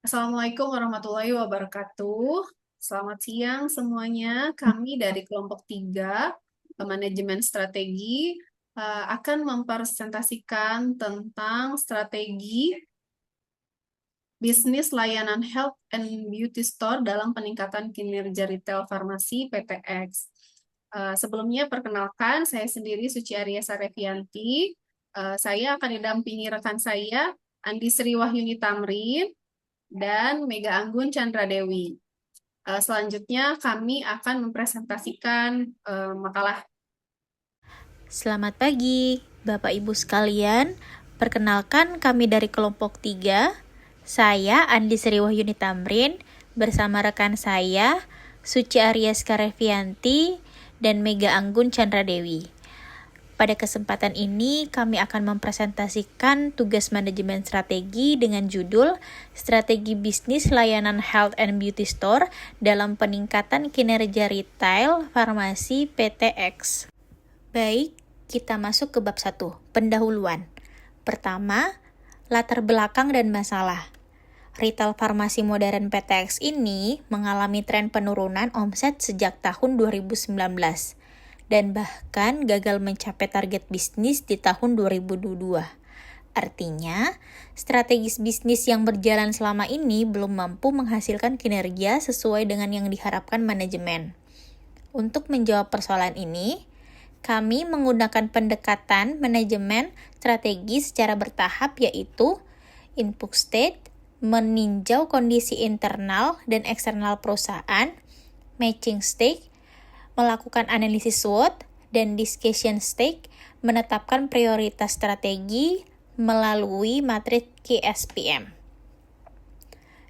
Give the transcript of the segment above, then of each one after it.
Assalamualaikum warahmatullahi wabarakatuh. Selamat siang semuanya. Kami dari kelompok 3, Manajemen Strategi, akan mempresentasikan tentang strategi bisnis layanan Health and Beauty Store dalam peningkatan kinerja retail farmasi PTX. Sebelumnya perkenalkan, saya sendiri Suci Arya Sarevianti. Saya akan didampingi rekan saya, Andi Sri Wahyuni Tamrin, dan Mega Anggun Chandra Dewi. Selanjutnya kami akan mempresentasikan makalah. Selamat pagi, Bapak Ibu sekalian. Perkenalkan kami dari kelompok 3. Saya Andi Sri Wahyuni Tamrin bersama rekan saya Suci Arya Skarevianti dan Mega Anggun Chandra Dewi. Pada kesempatan ini kami akan mempresentasikan tugas manajemen strategi dengan judul Strategi Bisnis Layanan Health and Beauty Store dalam peningkatan kinerja retail farmasi PTX. Baik, kita masuk ke bab 1, pendahuluan. Pertama, latar belakang dan masalah. Retail farmasi modern PTX ini mengalami tren penurunan omset sejak tahun 2019 dan bahkan gagal mencapai target bisnis di tahun 2022. Artinya, strategis bisnis yang berjalan selama ini belum mampu menghasilkan kinerja sesuai dengan yang diharapkan manajemen. Untuk menjawab persoalan ini, kami menggunakan pendekatan manajemen strategi secara bertahap, yaitu input state, meninjau kondisi internal dan eksternal perusahaan, matching state, melakukan analisis SWOT, dan discussion state, menetapkan prioritas strategi melalui matriks KSPM.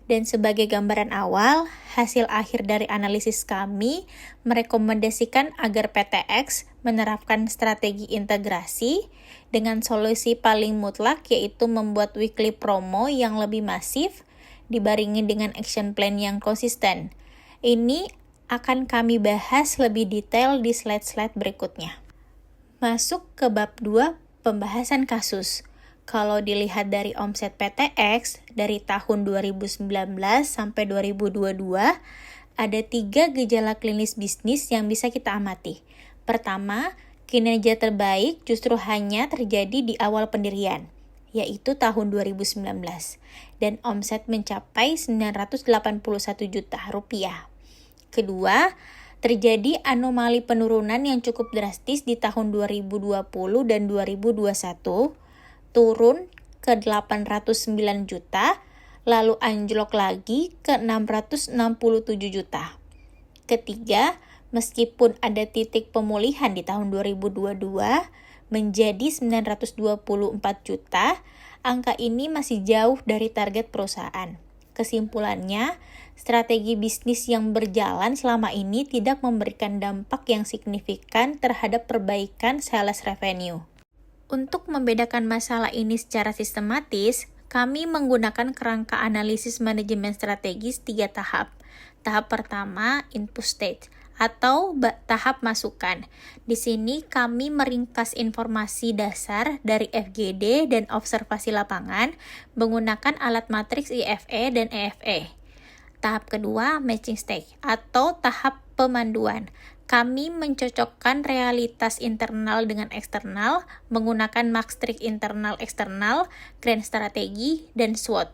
Dan sebagai gambaran awal, hasil akhir dari analisis kami merekomendasikan agar PTX menerapkan strategi integrasi dengan solusi paling mutlak, yaitu membuat weekly promo yang lebih masif dibarengi dengan action plan yang konsisten. Ini akan kami bahas lebih detail di slide-slide berikutnya. Masuk ke bab 2, pembahasan kasus. Kalau dilihat dari omset PTX dari tahun 2019 sampai 2022, ada 3 gejala klinis bisnis yang bisa kita amati. Pertama, kinerja terbaik justru hanya terjadi di awal pendirian, yaitu tahun 2019, dan omset mencapai 981 juta rupiah. Kedua, terjadi anomali penurunan yang cukup drastis di tahun 2020 dan 2021, turun ke 809 juta, lalu anjlok lagi ke 667 juta. Ketiga, meskipun ada titik pemulihan di tahun 2022 menjadi 924 juta, angka ini masih jauh dari target perusahaan. Kesimpulannya, strategi bisnis yang berjalan selama ini tidak memberikan dampak yang signifikan terhadap perbaikan sales revenue. Untuk membedakan masalah ini secara sistematis, kami menggunakan kerangka analisis manajemen strategis 3 tahap. Tahap pertama, input stage atau tahap masukan. Di sini kami meringkas informasi dasar dari FGD dan observasi lapangan menggunakan alat matriks IFE dan EFE. Tahap kedua, matching stage atau tahap pemanduan. Kami mencocokkan realitas internal dengan eksternal menggunakan matriks internal-eksternal, grand strategi, dan SWOT.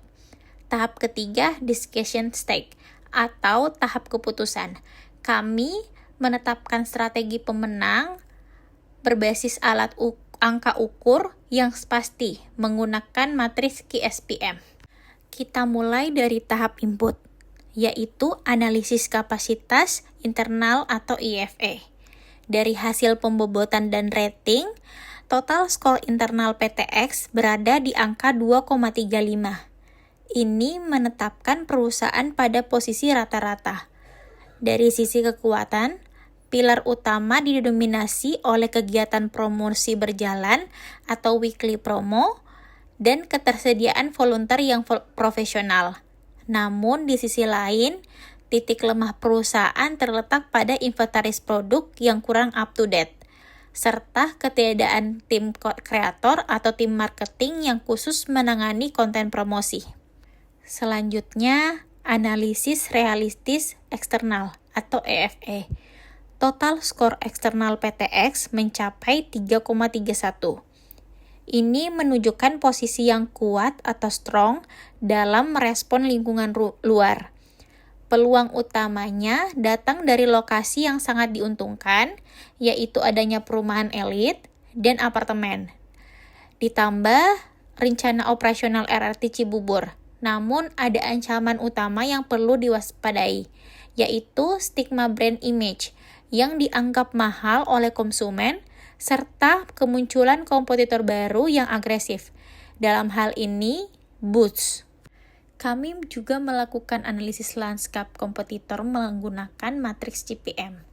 Tahap ketiga, discussion stage atau tahap keputusan. Kami menetapkan strategi pemenang berbasis alat angka ukur yang pasti menggunakan matriks KSPM. Kita mulai dari tahap input, yaitu analisis kapasitas internal atau IFE. Dari hasil pembobotan dan rating, total skor internal PTX berada di angka 2,35. Ini menetapkan perusahaan pada posisi rata-rata. Dari sisi kekuatan, pilar utama didominasi oleh kegiatan promosi berjalan atau weekly promo dan ketersediaan volunteer yang profesional. Namun di sisi lain, titik lemah perusahaan terletak pada inventaris produk yang kurang up to date, serta ketiadaan tim kreator atau tim marketing yang khusus menangani konten promosi. Selanjutnya, analisis realistis eksternal atau EFE. Total skor eksternal PTX mencapai 3,31. Ini menunjukkan posisi yang kuat atau strong dalam merespon lingkungan luar. Peluang utamanya datang dari lokasi yang sangat diuntungkan, yaitu adanya perumahan elit dan apartemen. Ditambah rencana operasional LRT Cibubur. Namun ada ancaman utama yang perlu diwaspadai, yaitu stigma brand image yang dianggap mahal oleh konsumen, serta kemunculan kompetitor baru yang agresif. Dalam hal ini, Boots. Kami juga melakukan analisis lanskap kompetitor menggunakan matriks GPM.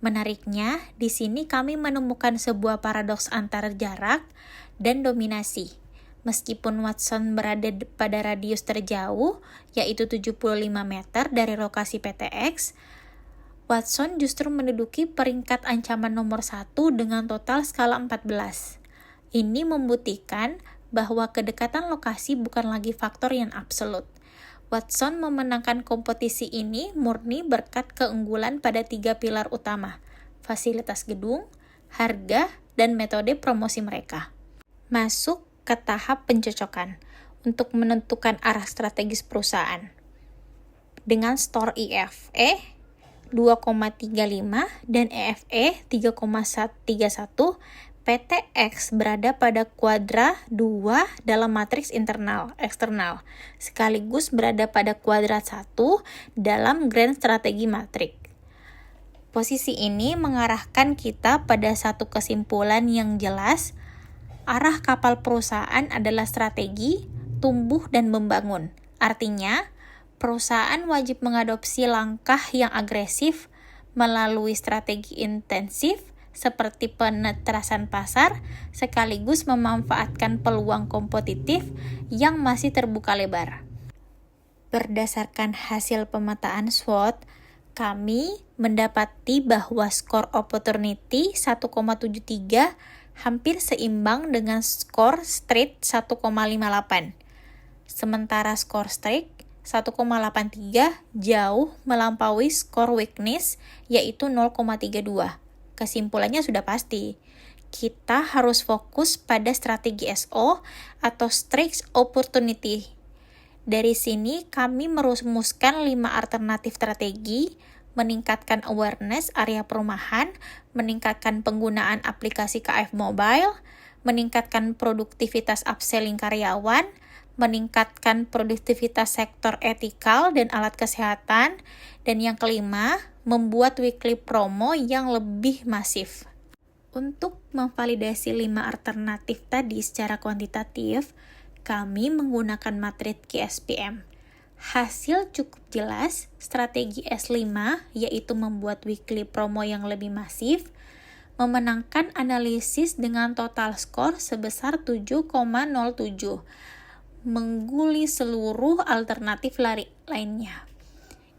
Menariknya, di sini kami menemukan sebuah paradoks antara jarak dan dominasi. Meskipun Watson berada pada radius terjauh, yaitu 75 meter dari lokasi PTX, Watson justru menduduki peringkat ancaman nomor 1 dengan total skala 14. Ini membuktikan bahwa kedekatan lokasi bukan lagi faktor yang absolut. Watson memenangkan kompetisi ini murni berkat keunggulan pada 3 pilar utama, fasilitas gedung, harga, dan metode promosi mereka. Masuk ke tahap pencocokan untuk menentukan arah strategis perusahaan. Dengan store IFE 2,35 dan EFE 3,31, PTX berada pada kuadra 2 dalam matriks eksternal, sekaligus berada pada kuadrat 1 dalam grand strategi matrik. Posisi ini mengarahkan kita pada satu kesimpulan yang jelas. Arah kapal perusahaan adalah strategi, tumbuh, dan membangun. Artinya, perusahaan wajib mengadopsi langkah yang agresif melalui strategi intensif seperti penetrasan pasar, sekaligus memanfaatkan peluang kompetitif yang masih terbuka lebar. Berdasarkan hasil pemetaan SWOT, kami mendapati bahwa skor opportunity 1,73 hampir seimbang dengan skor street 1,58. Sementara skor strike 1,83 jauh melampaui skor weakness yaitu 0,32. Kesimpulannya sudah pasti. Kita harus fokus pada strategi SO atau strike opportunity. Dari sini kami merumuskan 5 alternatif strategi: meningkatkan awareness area perumahan, meningkatkan penggunaan aplikasi KF Mobile, meningkatkan produktivitas upselling karyawan, meningkatkan produktivitas sektor etikal dan alat kesehatan, dan yang kelima, membuat weekly promo yang lebih masif. Untuk memvalidasi 5 alternatif tadi secara kuantitatif, kami menggunakan matriks KSPM. Hasil cukup jelas, strategi S5 yaitu membuat weekly promo yang lebih masif, memenangkan analisis dengan total skor sebesar 7,07, mengguli seluruh alternatif lainnya.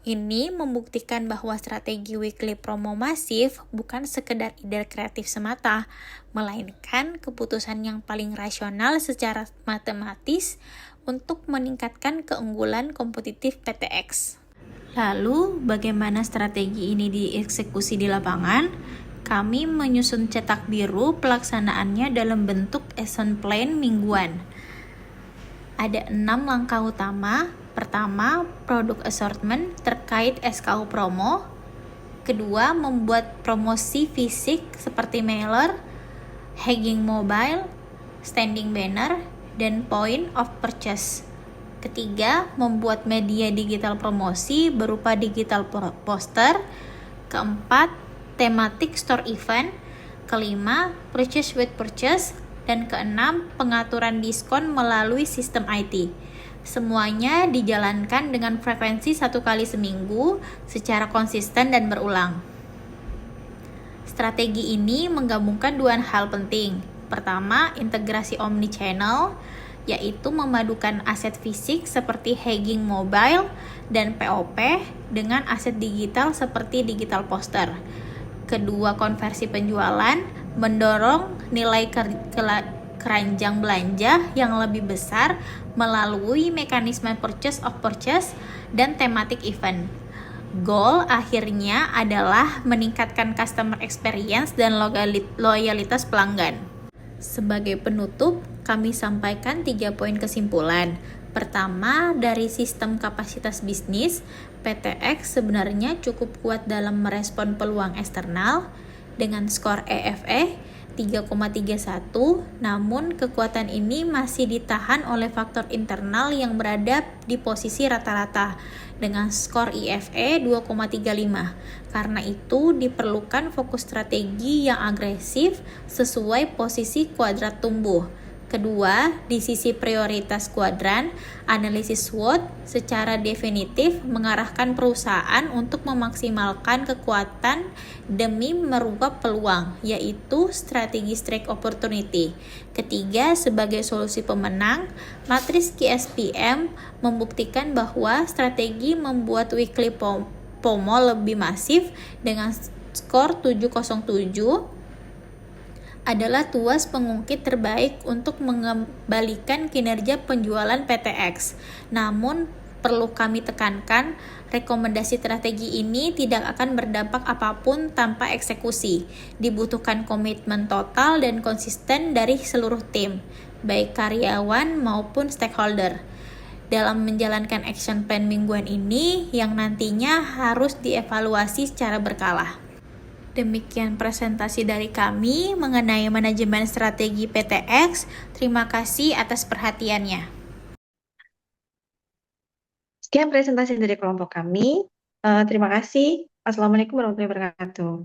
Ini membuktikan bahwa strategi weekly promo masif bukan sekedar ide kreatif semata, melainkan keputusan yang paling rasional secara matematis untuk meningkatkan keunggulan kompetitif PTX. Lalu, bagaimana strategi ini dieksekusi di lapangan? Kami menyusun cetak biru pelaksanaannya dalam bentuk action plan mingguan. Ada 6 langkah utama. Pertama, produk assortment terkait SKU promo. Kedua, membuat promosi fisik seperti mailer, hanging mobile, standing banner, dan point of purchase. Ketiga, membuat media digital promosi berupa digital poster. Keempat, thematic store event. Kelima, purchase with purchase. Dan keenam, pengaturan diskon melalui sistem IT. Semuanya dijalankan dengan frekuensi 1 kali seminggu secara konsisten dan berulang. Strategi ini menggabungkan 2 hal penting. Pertama, integrasi omnichannel, yaitu memadukan aset fisik seperti hanging mobile dan POP dengan aset digital seperti digital poster. Kedua, konversi penjualan, mendorong nilai keranjang belanja yang lebih besar melalui mekanisme purchase dan thematic event. Goal akhirnya adalah meningkatkan customer experience dan loyalitas pelanggan. Sebagai penutup, kami sampaikan 3 poin kesimpulan. Pertama, dari sistem kapasitas bisnis, PTX sebenarnya cukup kuat dalam merespon peluang eksternal dengan skor EFE 3,31, namun kekuatan ini masih ditahan oleh faktor internal yang berada di posisi rata-rata dengan skor IFE 2,35. Karena itu diperlukan fokus strategi yang agresif sesuai posisi kuadrat tumbuh. Kedua, di sisi prioritas kuadran, analisis SWOT secara definitif mengarahkan perusahaan untuk memaksimalkan kekuatan demi merubah peluang, yaitu strategi strike opportunity. Ketiga, sebagai solusi pemenang, matriks KSPM membuktikan bahwa strategi membuat weekly POMO lebih masif dengan skor 707 adalah tuas pengungkit terbaik untuk mengembalikan kinerja penjualan PTX. Namun, perlu kami tekankan, rekomendasi strategi ini tidak akan berdampak apapun tanpa eksekusi. Dibutuhkan komitmen total dan konsisten dari seluruh tim, baik karyawan maupun stakeholder, dalam menjalankan action plan mingguan ini yang nantinya harus dievaluasi secara berkala. Demikian presentasi dari kami mengenai manajemen strategi PTX. Terima kasih atas perhatiannya. Sekian presentasi dari kelompok kami. Terima kasih. Assalamualaikum warahmatullahi wabarakatuh.